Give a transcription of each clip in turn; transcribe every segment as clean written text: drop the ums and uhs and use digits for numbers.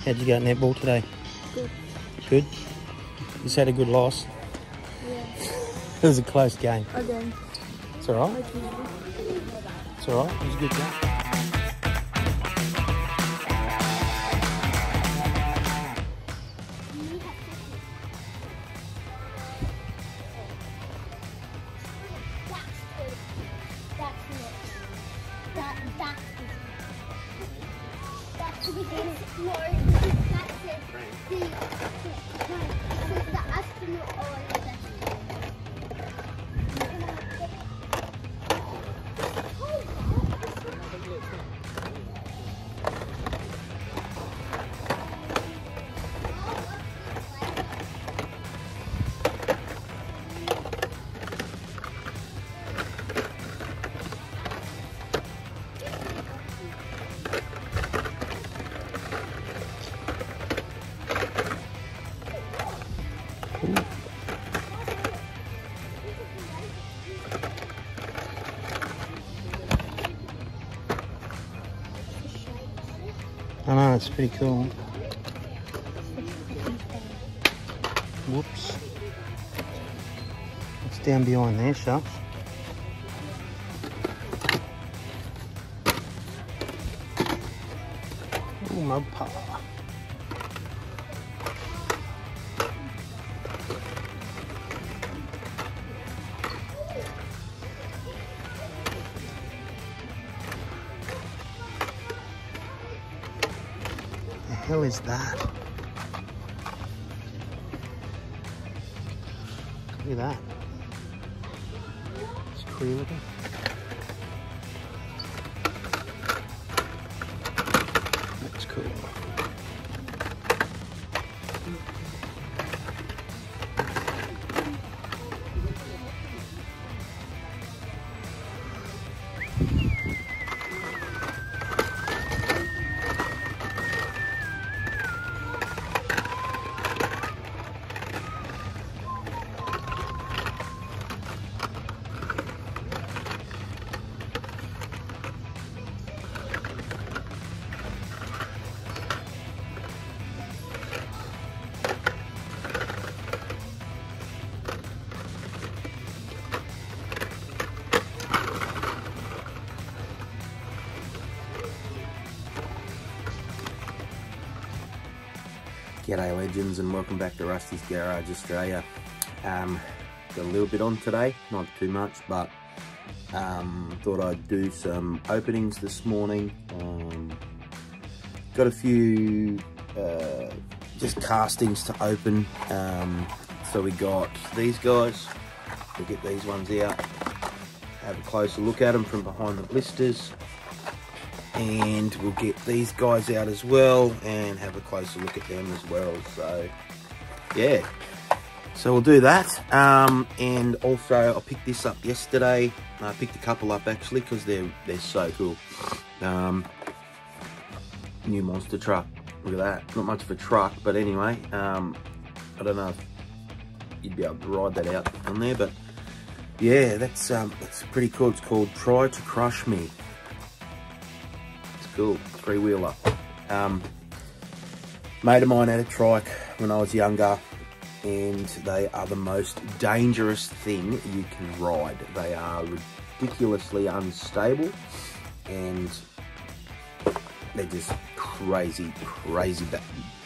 How'd you go at netball today? Good. Good? You just had a good loss? Yeah. It was a close game. Again. It's alright. Like usual. It's alright. It was a good game. That's the astronaut or I know, it's pretty cool. Whoops. It's down behind there, Shucks. Oh, my pa. The hell is that? Look at that. It's clear looking. That's cool. G'day legends and welcome back to Rusty's Garage Australia. Got a little bit on today, not too much, but thought I'd do some openings this morning. Got a few just castings to open. So we got these guys. We'll get these ones out, have a closer look at them from behind the blisters. And we'll get these guys out as well and have a closer look at them as well. So yeah, so we'll do that. And also I picked this up yesterday. I picked a couple up actually because they're so cool. New monster truck. Look at that. Not much of a truck, but anyway, I don't know if you'd be able to ride that out on there, but yeah, that's pretty cool. It's called Try to Crush Me. Cool, three-wheeler. Mate of mine had a trike when I was younger, and they are the most dangerous thing you can ride. They are ridiculously unstable, and they're just crazy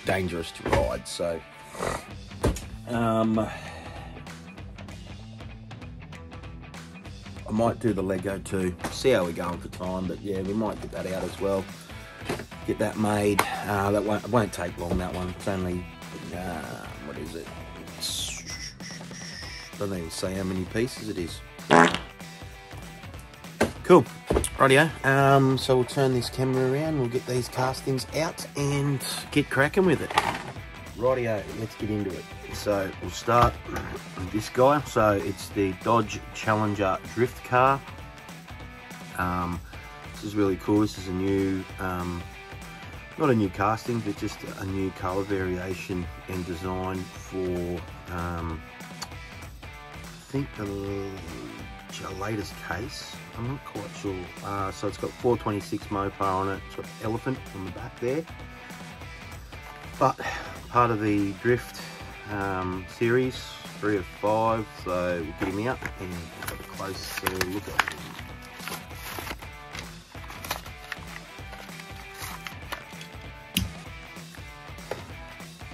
dangerous to ride. So, I might do the Lego too, see how we're going for time, but yeah, we might get that out as well, get that made. That won't take long, that one. It's only, what is it? Don't even say how many pieces it is. Cool, rightio. So we'll turn this camera around, we'll get these castings out and get cracking with it. Rightio, let's get into it. So we'll start with this guy. So it's the Dodge Challenger drift car. This is really cool. This is a new, not a new casting, but just a new color variation and design for, I think the latest case. I'm not quite sure. So it's got 426 Mopar on it. It's got elephant on the back there. but part of the drift series, 3 of 5, so we'll get him out and have a close look at him.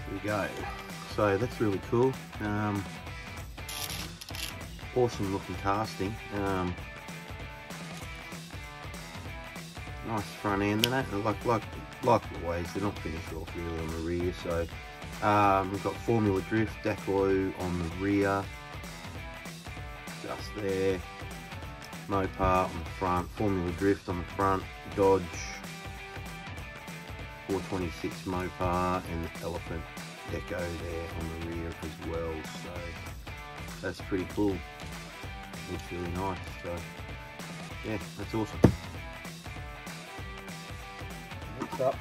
There we go. So that's really cool. Awesome looking casting. Nice front end, they don't like always, they're not finished off really on the rear. So we've got Formula Drift Deco on the rear, just there. Mopar on the front, Formula Drift on the front, Dodge 426 Mopar, and the Elephant Deco there on the rear as well. So that's pretty cool. Looks really nice. So yeah, that's awesome. Next up,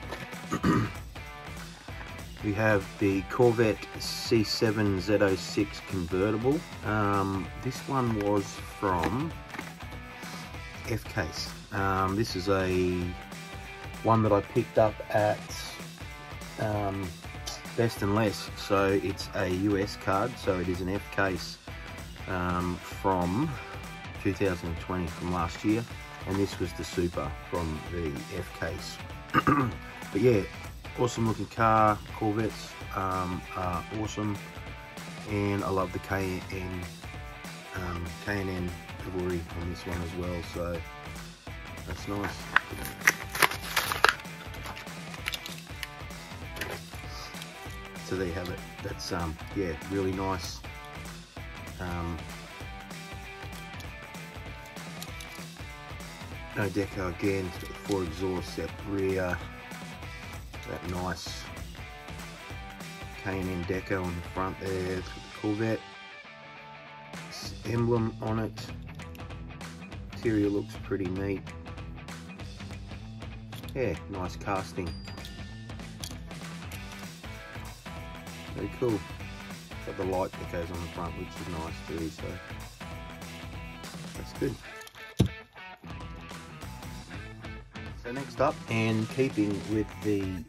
we have the Corvette C706 convertible. This one was from F-Case. This is a one that I picked up at Best and Less. So it's a US card, so it is an F-Case from 2020, from last year, and this was the Super from the F-Case. But yeah, awesome looking car. Corvettes are awesome, and I love the K&N livery on this one as well, so that's nice. So there you have it. That's yeah, really nice. No deco again, it's got the 4 exhausts at rear, that nice K&N deco on the front there. It's got the Corvette emblem on it. Interior looks pretty neat. Yeah, nice casting. Very cool. Got the light that goes on the front, which is nice too, so that's good. So next up, and keeping with the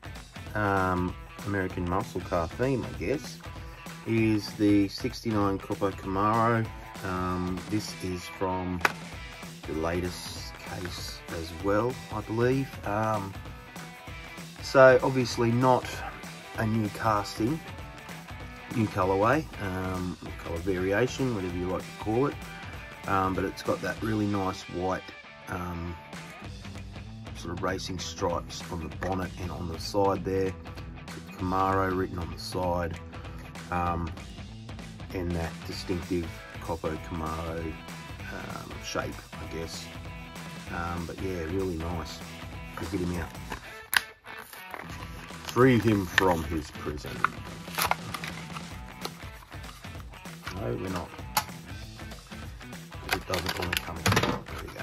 American muscle car theme, I guess, is the 69 Copo Camaro. This is from the latest case as well, I believe. So obviously not a new casting, new colorway, color variation, whatever you like to call it, but it's got that really nice white sort of racing stripes on the bonnet and on the side there, Camaro written on the side, and that distinctive Copo Camaro shape, I guess. But yeah, really nice. Let's get him out. Free him from his prison. No, we're not. Because it doesn't want to come out. There we go.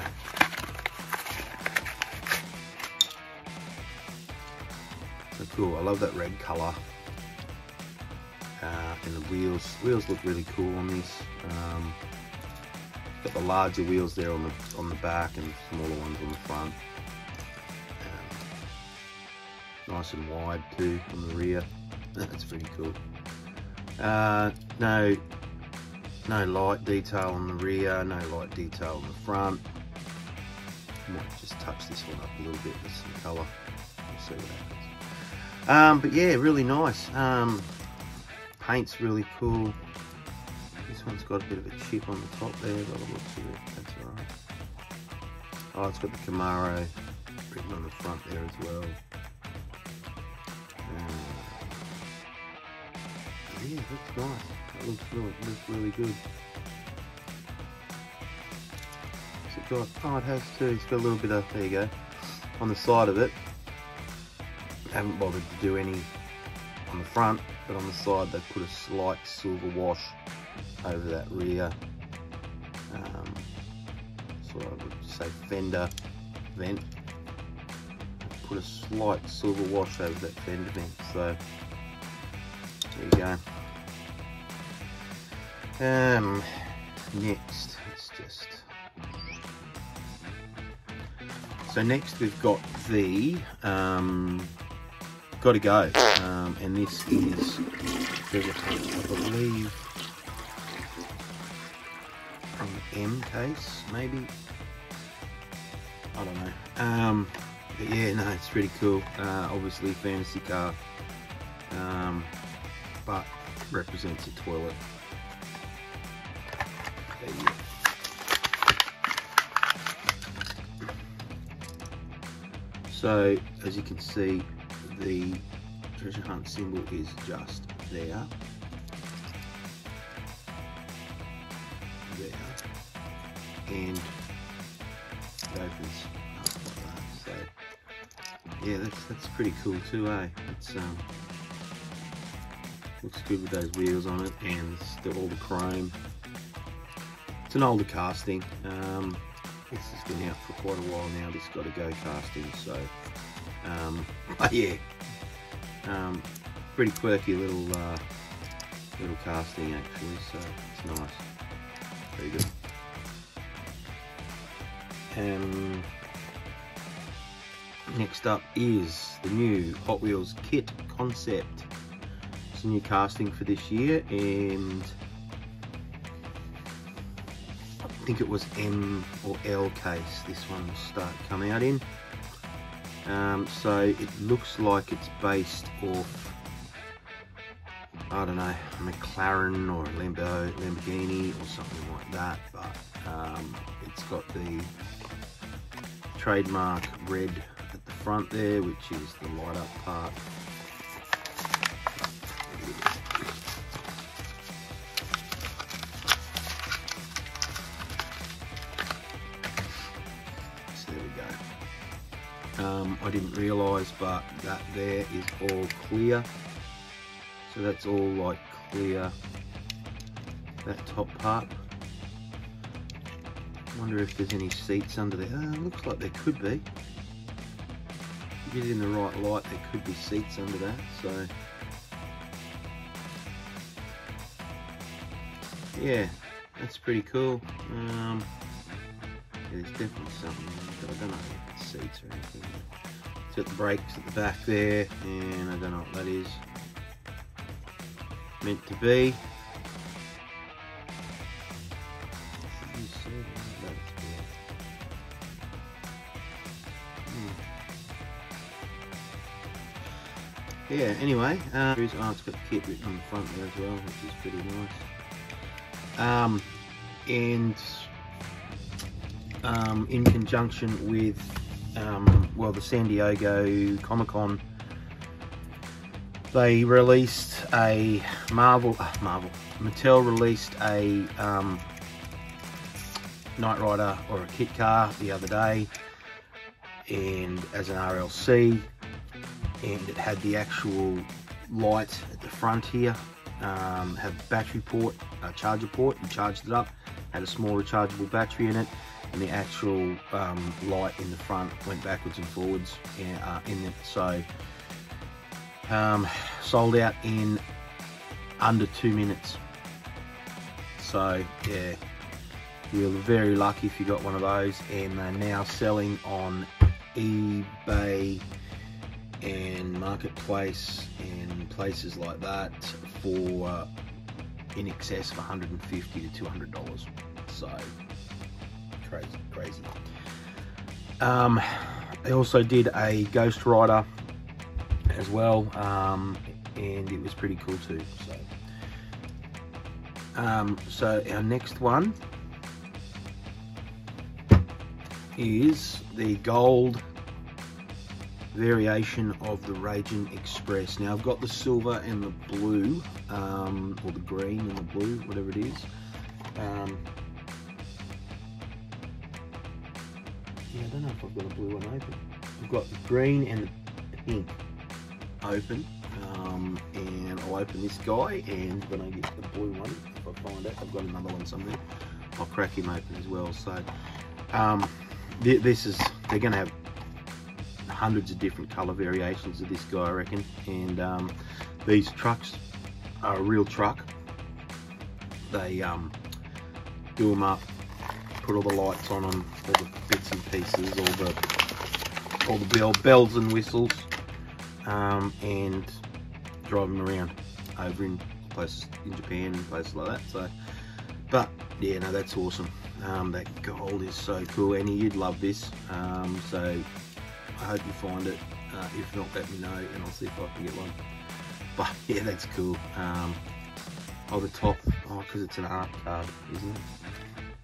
So cool. I love that red colour. And the wheels. Wheels look really cool on this. Got the larger wheels there on the back and smaller ones on the front. Nice and wide too on the rear. That's pretty cool. No light detail on the rear, no light detail on the front. Might just touch this one up a little bit with some colour. We'll see what happens. But yeah, really nice. Paint's really cool. This one's got a bit of a chip on the top there, but it looks good. That's alright. Oh, it's got the Camaro written on the front there as well. Yeah, that's nice. That looks really good. What's it got? Oh, it has too. It's got a little bit of, there you go, on the side of it. I haven't bothered to do any on the front, but on the side they put a slight silver wash over that rear, sort of, I would say, fender vent. Put a slight silver wash over that fender vent, so there you go. Next, it's just, so next we've got the got to go. And this is treasure hunt, I believe, from the M case, maybe. I don't know. But yeah, no, it's pretty cool. Obviously fantasy car, but represents a toilet. So as you can see, the treasure hunt symbol is just there. And it opens up like that. So yeah, that's pretty cool too, eh? It's looks good with those wheels on it, and all the chrome. It's an older casting. This has been out for quite a while now. This got to go casting. So but yeah, pretty quirky little casting actually. So it's nice, very good. Next up is the new Hot Wheels kit concept. It's a new casting for this year, and I think it was M or L case this one will start coming out in. So it looks like it's based off, I don't know, a McLaren or a Lamborghini or something like that, but it's got the trademark red at the front there, which is the light up part. So there we go. I didn't realise, but that there is all clear. So that's all like clear, that top part. Wonder if there's any seats under there. Looks like there could be. Get it in the right light, there could be seats under that. So yeah, that's pretty cool. Yeah, there's definitely something, but I don't know if it's seats or anything. It's got the brakes at the back there, and I don't know what that is meant to be. Yeah, anyway, it's got the kit written on the front there as well, which is pretty nice. And in conjunction with well, the San Diego Comic-Con, they released a Mattel released a Knight Rider or a kit car the other day, and as an RLC, and it had the actual light at the front here, had battery port, charger port. You charged it up, had a small rechargeable battery in it, and the actual light in the front went backwards and forwards in it. So sold out in under 2 minutes. So yeah, you're very lucky if you got one of those, and they're now selling on eBay and Marketplace and places like that for in excess of $150 to $200. So crazy. They also did a Ghost Rider as well, and it was pretty cool too. So our next one is the gold variation of the Raging Express. Now I've got the silver and the blue, or the green and the blue, whatever it is. Yeah, I don't know if I've got a blue one open. I've got the green and the pink open, and I'll open this guy, and when I get the blue one, if I find it, I've got another one somewhere, I'll crack him open as well. So this is, they're going to have hundreds of different color variations of this guy, I reckon. And these trucks are a real truck. They do them up, put all the lights on them, all the bits and pieces, all the bells and whistles, and drive them around over in places in Japan and places like that. So, but yeah, no, that's awesome. That gold is so cool, Annie. You'd love this. So I hope you find it. If not, let me know and I'll see if I can get one. But yeah, that's cool. Oh, the top, oh, because it's an art card, isn't it?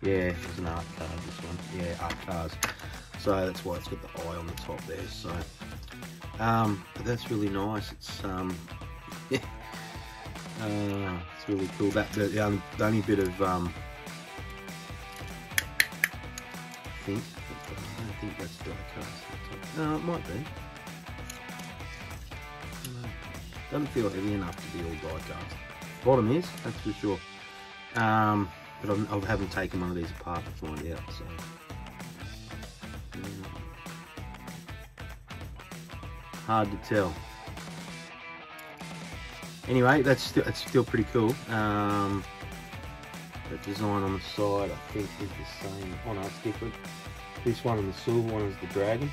Yeah, it's an art card, this one. Yeah, art cards. So that's why it's got the eye on the top there. So, but that's really nice. It's yeah, it's really cool. That the only bit of I don't think that's die cast. No, it might be. Doesn't feel heavy enough to be all die cast. Bottom is, that's for sure. But I haven't taken one of these apart to find out. So. Hard to tell. Anyway, it's still pretty cool. The design on the side, I think, is the same. Oh no, it's different. This one and the silver one is the dragon,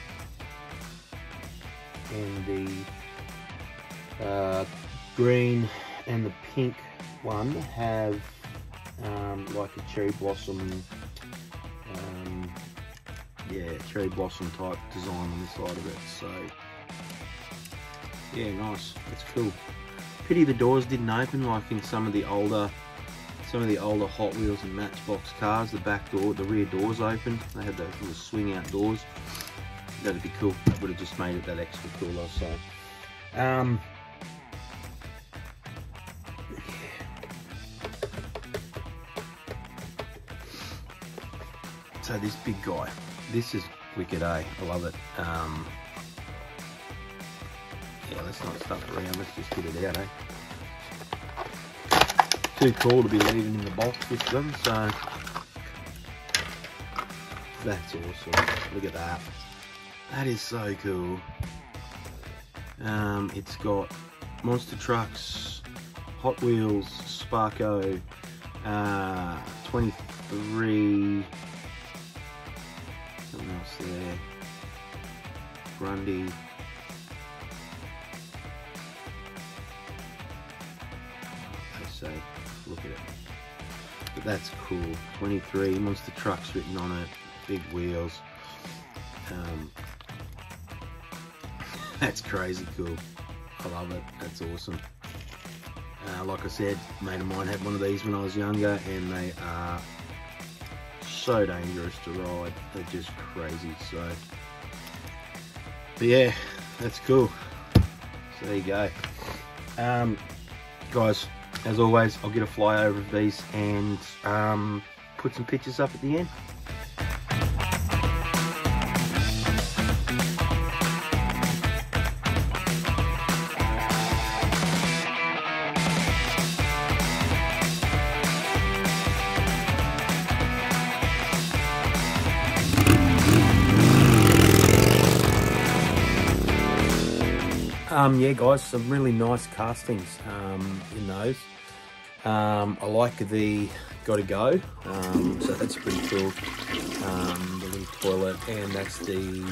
and the green and the pink one have like a cherry blossom, yeah, cherry blossom type design on the side of it. So yeah, nice. That's cool. Pity the doors didn't open like in some of the older Hot Wheels and Matchbox cars. The back door, the rear doors opened. They had those little swing out doors. That'd be cool. That would have just made it that extra cooler. So so this big guy, this is wicked, eh? I love it. Yeah, let's not stuff around, let's just get it out, eh? Too cool to be leaving in the box with them, so that's awesome. Look at that. That is so cool. It's got Monster Trucks, Hot Wheels, Sparko, 23, something else there, Grundy. Say, look at it. But that's cool. 23 Monster Trucks written on it, big wheels. That's crazy cool. I love it. That's awesome. Like I said, a mate of mine had one of these when I was younger, and they are so dangerous to ride. They're just crazy. So, but yeah, that's cool. So there you go, guys. As always, I'll get a flyover of these and put some pictures up at the end. Yeah guys, some really nice castings in those. I like the Gotta Go, so that's pretty cool. The little toilet, and that's the,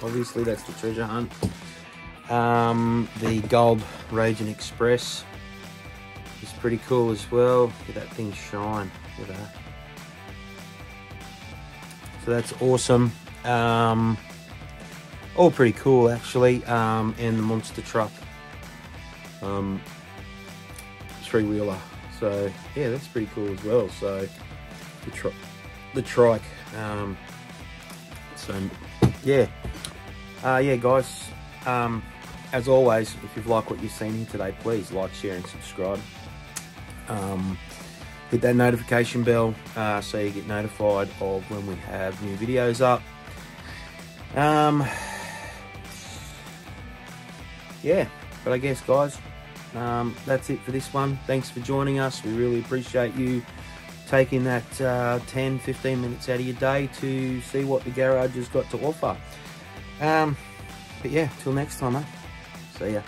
obviously that's the treasure hunt. The gold Raging Express is pretty cool as well. Look at that thing shine, look at that. So that's awesome. All pretty cool actually, and the Monster Truck three-wheeler. So yeah, that's pretty cool as well. So the trike. So yeah, yeah guys. As always, if you've liked what you've seen here today, please like, share, and subscribe. Hit that notification bell so you get notified of when we have new videos up. Yeah, but I guess guys, that's it for this one. Thanks for joining us. We really appreciate you taking that 10-15 minutes out of your day to see what the garage has got to offer. But yeah, till next time, see ya.